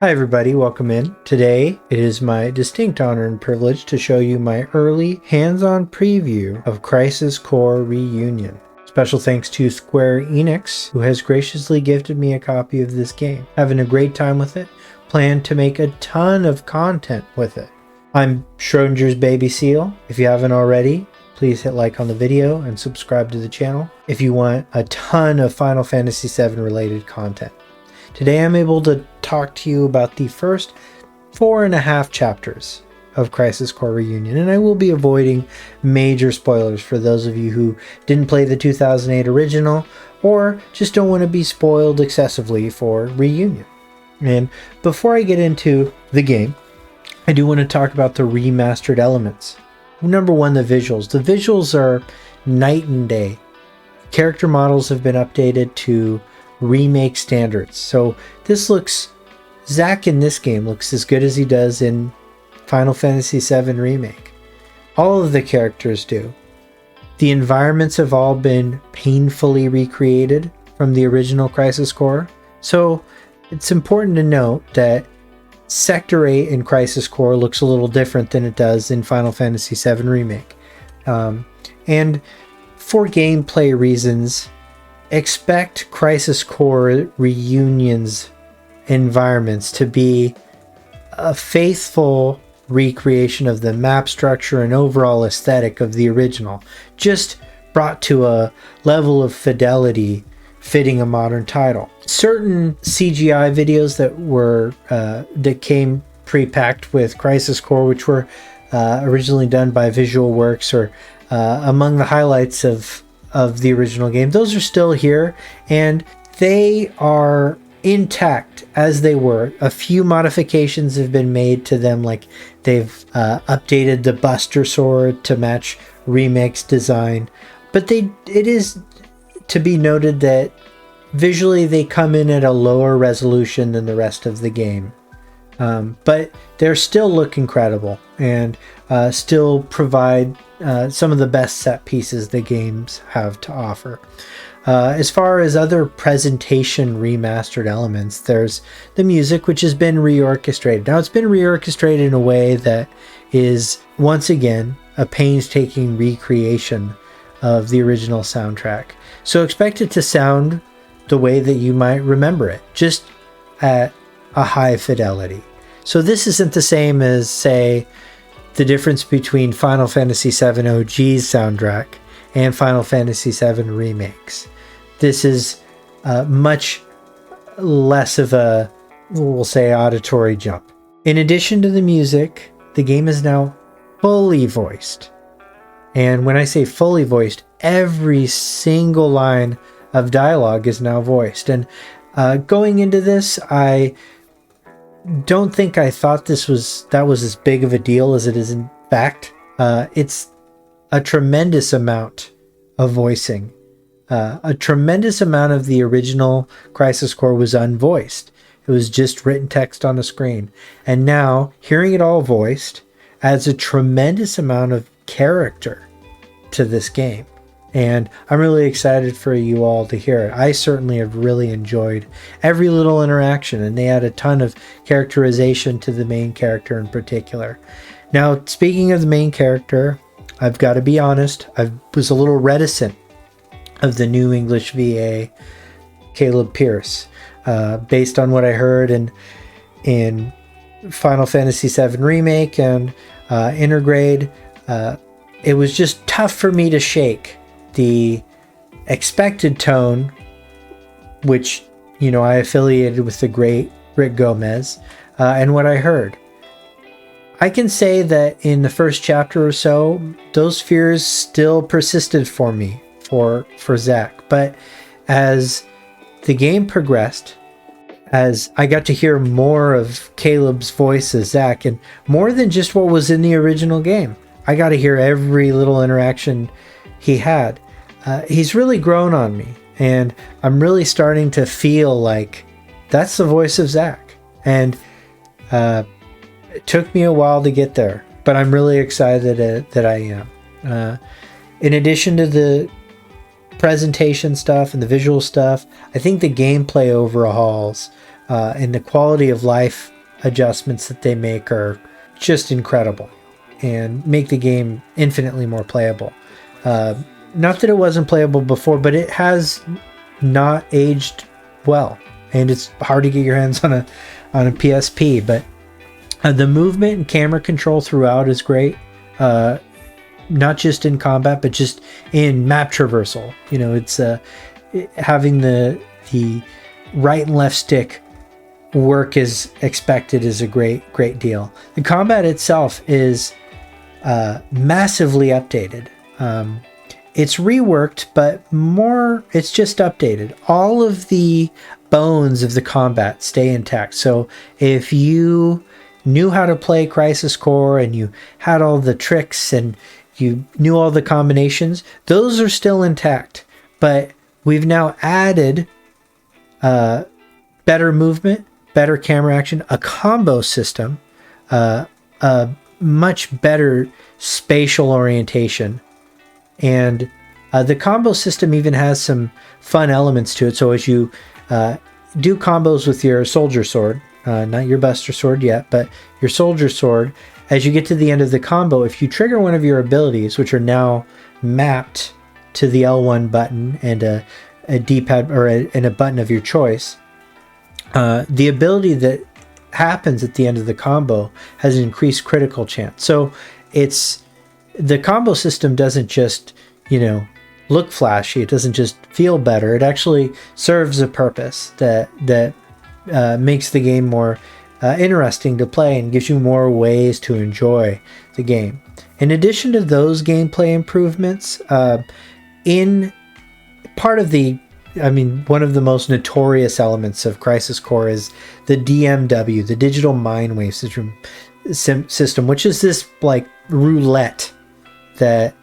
Hi everybody, welcome in. Today, it is my distinct honor and privilege to show you my early hands-on preview of Crisis Core Reunion. Special thanks to Square Enix, who has graciously gifted me a copy of this game. Having a great time with it, plan to make a ton of content with it. I'm Schrodinger's Baby Seal. If you haven't already, please hit like on the video and subscribe to the channel if you want a ton of Final Fantasy VII related content. Today I'm able to talk to you about the first 4.5 chapters of Crisis Core Reunion, and I will be avoiding major spoilers for those of you who didn't play the 2008 original or just don't want to be spoiled excessively for Reunion. And before I get into the game, I do want to talk about the remastered elements. Number one, the visuals. The visuals are night and day. Character models have been updated to remake standards. So this looks, Zack in this game looks as good as he does in Final Fantasy VII Remake. All of the characters do. The environments have all been painfully recreated from the original Crisis Core. So it's important to note that Sector 8 in Crisis Core looks a little different than it does in Final Fantasy VII Remake. And for gameplay reasons, expect Crisis Core Reunion's environments to be a faithful recreation of the map structure and overall aesthetic of the original, just brought to a level of fidelity fitting a modern title. Certain CGI videos that came pre-packed with Crisis Core, which were originally done by Visual Works, or among the highlights of the original game, those are still here and they are intact as they were. A few modifications have been made to them, like they've updated the Buster Sword to match Remake's design, but it is to be noted that visually they come in at a lower resolution than the rest of the game. But they still look incredible and still provide some of the best set pieces the games have to offer. As far as other presentation remastered elements, there's the music, which has been reorchestrated. Now, it's been reorchestrated in a way that is, once again, a painstaking recreation of the original soundtrack. So expect it to sound the way that you might remember it, just at a high fidelity. So this isn't the same as, say, the difference between Final Fantasy VII OG's soundtrack and Final Fantasy VII Remakes. This is much less of a, we'll say, auditory jump. In addition to the music, the game is now fully voiced. And when I say fully voiced, every single line of dialogue is now voiced. And going into this, I don't think I thought that was as big of a deal as it is in fact. It's a tremendous amount of voicing. A tremendous amount of the original Crisis Core was unvoiced. It was just written text on a screen. And now, hearing it all voiced adds a tremendous amount of character to this game. And I'm really excited for you all to hear it. I certainly have really enjoyed every little interaction, and they add a ton of characterization to the main character in particular. Now, speaking of the main character, I've got to be honest, I was a little reticent of the new English VA, Caleb Pierce, based on what I heard in Final Fantasy VII Remake and Intergrade. It was just tough for me to shake the expected tone, which, I affiliated with the great Rick Gomez, and what I heard. I can say that in the first chapter or so, those fears still persisted for me, for Zack. But as the game progressed, as I got to hear more of Caleb's voice as Zack, and more than just what was in the original game, I got to hear every little interaction he had. He's really grown on me, and I'm really starting to feel like that's the voice of Zack. And it took me a while to get there, but I'm really excited that I am. In addition to the presentation stuff and the visual stuff, I think the gameplay overhauls and the quality of life adjustments that they make are just incredible and make the game infinitely more playable. Not that it wasn't playable before, but it has not aged well, and it's hard to get your hands on a PSP. But the movement and camera control throughout is great, not just in combat, but just in map traversal. You know, it's having the right and left stick work as expected is a great deal. The combat itself is massively updated. It's reworked, but more, it's just updated. All of the bones of the combat stay intact. So if you knew how to play Crisis Core and you had all the tricks and you knew all the combinations, those are still intact. But we've now added better movement, better camera action, a combo system, a much better spatial orientation. And the combo system even has some fun elements to it. So as you do combos with your soldier sword, not your buster sword yet, but your soldier sword, as you get to the end of the combo, if you trigger one of your abilities, which are now mapped to the L1 button and a D-pad or and a button of your choice, the ability that happens at the end of the combo has an increased critical chance. So the combo system doesn't just, look flashy. It doesn't just feel better. It actually serves a purpose that makes the game more interesting to play and gives you more ways to enjoy the game. In addition to those gameplay improvements, in part of one of the most notorious elements of Crisis Core is the DMW, the Digital Mindwave system, which is this like roulette that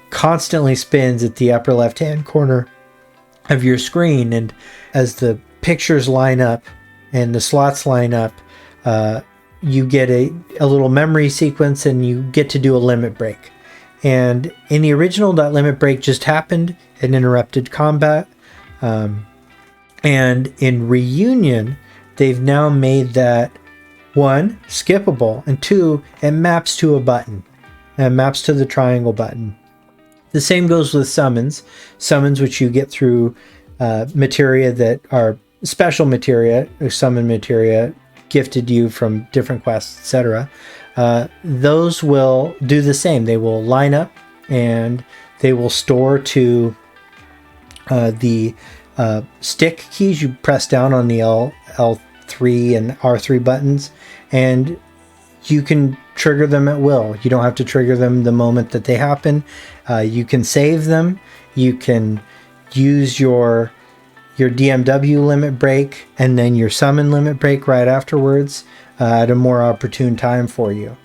constantly spins at the upper left-hand corner of your screen. And as the pictures line up and the slots line up, you get a little memory sequence and you get to do a limit break. And in the original, that limit break just happened and interrupted combat. And in Reunion, they've now made that, one, skippable, and two, it maps to a button. It maps to the triangle button. The same goes with summons, which you get through materia that are special materia, or summon materia gifted you from different quests, etc. Those will do the same. They will line up and they will store to the stick keys. You press down on the L3 and R3 buttons, and you can trigger them at will. You don't have to trigger them the moment that they happen. You can save them. You can use your DMW limit break and then your summon limit break right afterwards at a more opportune time for you.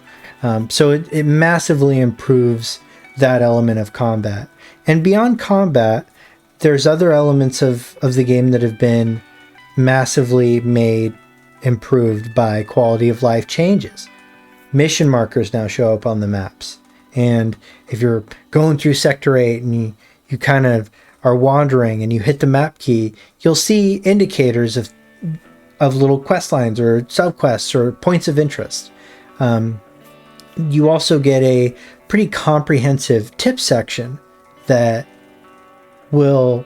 So it massively improves that element of combat. And beyond combat, there's other elements of the game that have been massively improved by quality of life changes. Mission markers now show up on the maps. And if you're going through Sector 8 and you kind of are wandering and you hit the map key, you'll see indicators of little quest lines or subquests or points of interest. You also get a pretty comprehensive tip section that will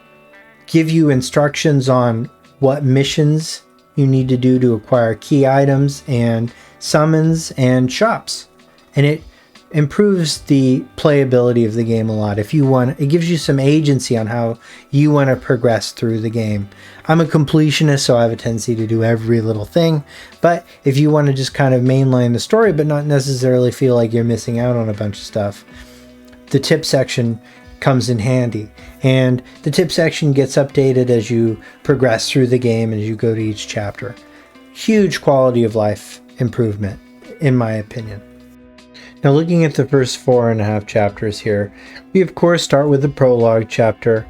give you instructions on what missions you need to do to acquire key items and summons and shops. And it improves the playability of the game a lot. If you want, it gives you some agency on how you want to progress through the game. I'm a completionist, so I have a tendency to do every little thing. But if you want to just kind of mainline the story, but not necessarily feel like you're missing out on a bunch of stuff, the tip section comes in handy. And the tip section gets updated as you progress through the game and as you go to each chapter. Huge quality of life improvement, in my opinion. Now, looking at the first 4.5 chapters here, we of course start with the prologue chapter,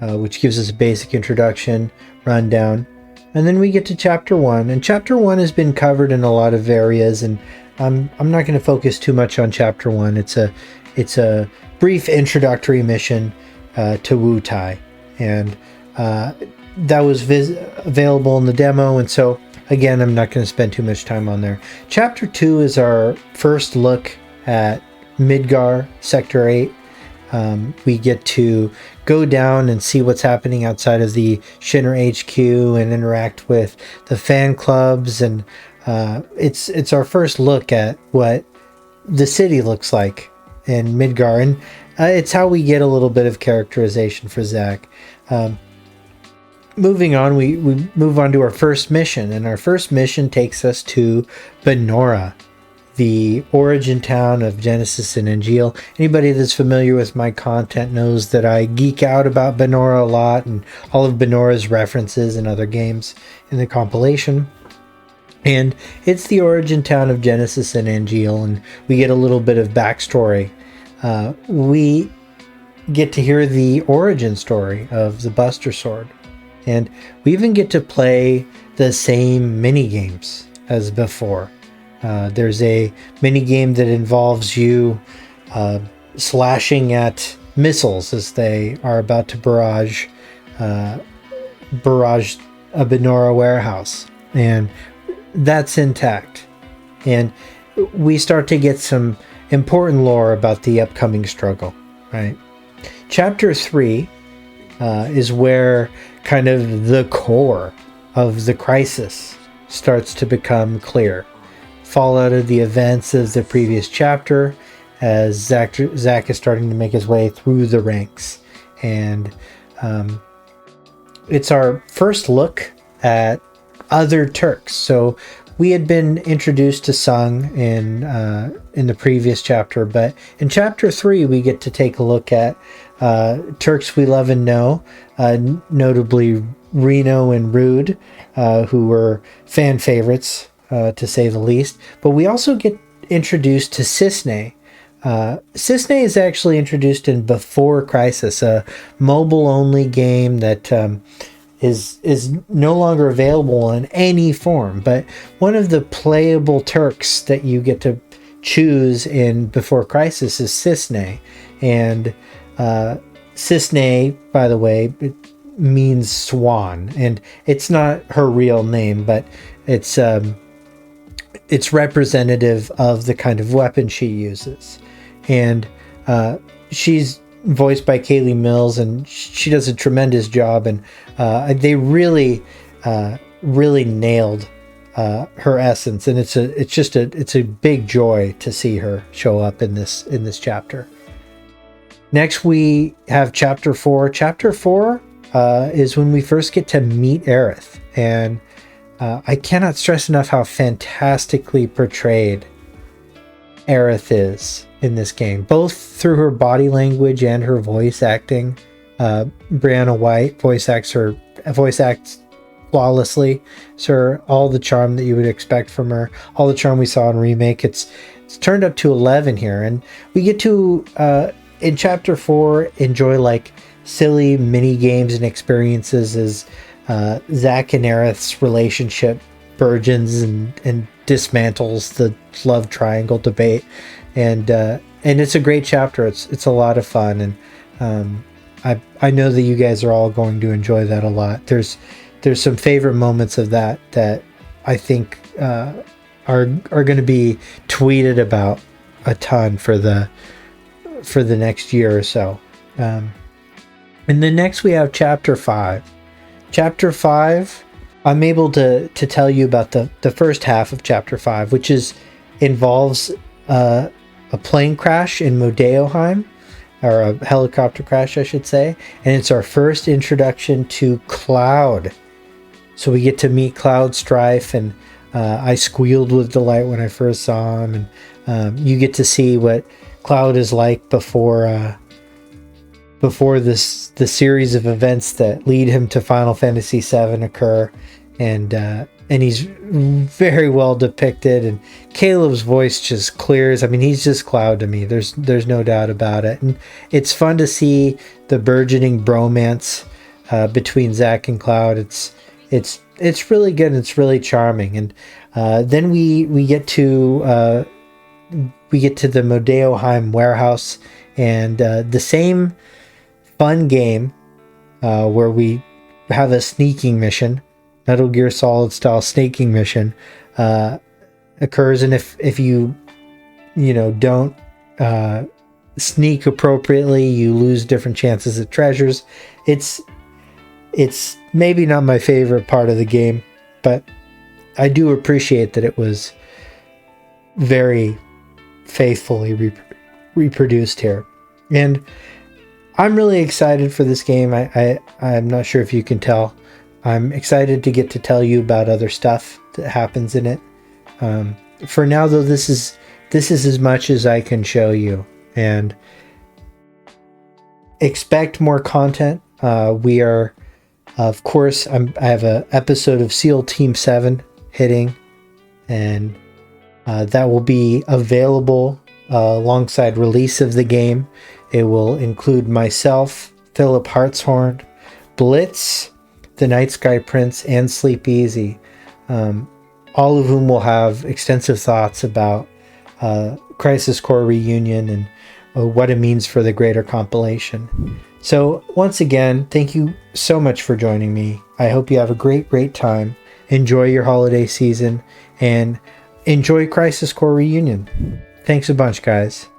which gives us a basic introduction, rundown, and then we get to chapter 1. And chapter 1 has been covered in a lot of areas, and I'm not going to focus too much on chapter 1. It's a brief introductory mission to Wu Tai, and that was available in the demo, and so again, I'm not going to spend too much time on there. Chapter 2 is our first look at Midgar, Sector 8. We get to go down and see what's happening outside of the Shinra HQ and interact with the fan clubs, and it's our first look at what the city looks like in Midgar, and it's how we get a little bit of characterization for Zack. Moving on, we move on to our first mission, and our first mission takes us to Benora, the origin town of Genesis and Angeal. Anybody that's familiar with my content knows that I geek out about Benora a lot, and all of Benora's references in other games in the compilation. And it's the origin town of Genesis and Angeal, and we get a little bit of backstory. We get to hear the origin story of the Buster Sword, and we even get to play the same mini games as before. There's a mini game that involves you slashing at missiles as they are about to barrage a Benora warehouse, and that's intact. And we start to get some important lore about the upcoming struggle, right? Chapter 3 is where kind of the core of the crisis starts to become clear. Fallout of the events of the previous chapter, as Zack is starting to make his way through the ranks. And it's our first look at other Turks. So we had been introduced to Sung in the previous chapter, but in chapter 3 we get to take a look at Turks we love and know, notably Reno and Rude, who were fan favorites, to say the least. But we also get introduced to Cisne. Cisne is actually introduced in Before Crisis, a mobile-only game that is no longer available in any form. But one of the playable Turks that you get to choose in Before Crisis is Cisne. And Cisne, by the way, it means swan, and it's not her real name, but it's representative of the kind of weapon she uses. And she's voiced by Kaylee Mills, and she does a tremendous job, and they really nailed her essence, and it's a big joy to see her show up in this chapter. Next we have chapter 4. Chapter 4 is when we first get to meet Aerith, and I cannot stress enough how fantastically portrayed Aerith is in this game, both through her body language and her voice acting. Brianna White voice acts flawlessly. So all the charm that you would expect from her, all the charm we saw in Remake, it's turned up to 11 here, and we get to in chapter 4 enjoy like silly mini games and experiences as Zack and Aerith's relationship burgeons and dismantles the love triangle debate, and it's a great chapter. It's a lot of fun, and I know that you guys are all going to enjoy that a lot. There's some favorite moments of that I think are going to be tweeted about a ton for the next year or so. And then next we have chapter 5. Chapter 5, I'm able to tell you about the first half of chapter 5, which involves a plane crash in Modeoheim, or a helicopter crash, I should say. And it's our first introduction to Cloud. So we get to meet Cloud Strife, and I squealed with delight when I first saw him. And you get to see what Cloud is like before the series of events that lead him to Final Fantasy VII occur, and he's very well depicted, and Caleb's voice just clears. I mean, he's just Cloud to me. There's no doubt about it, and it's fun to see the burgeoning bromance between Zack and Cloud. It's really good, and it's really charming. And then we get to the Modeoheim warehouse, and the same fun game where we have a sneaking mission, Metal Gear Solid style sneaking mission occurs, and if you don't sneak appropriately, you lose different chances at treasures. It's maybe not my favorite part of the game, but I do appreciate that it was very faithfully reproduced here. And I'm really excited for this game. I'm not sure if you can tell. I'm excited to get to tell you about other stuff that happens in it. For now, though, this is as much as I can show you. And expect more content. We are, of course, I have an episode of SEAL Team 7 hitting, and that will be available alongside release of the game. It will include myself, Philip Hartshorn, Blitz, the Night Sky Prince, and Sleep Easy, all of whom will have extensive thoughts about Crisis Core Reunion and what it means for the greater compilation. So once again, thank you so much for joining me. I hope you have a great time. Enjoy your holiday season and enjoy Crisis Core Reunion. Thanks a bunch, guys.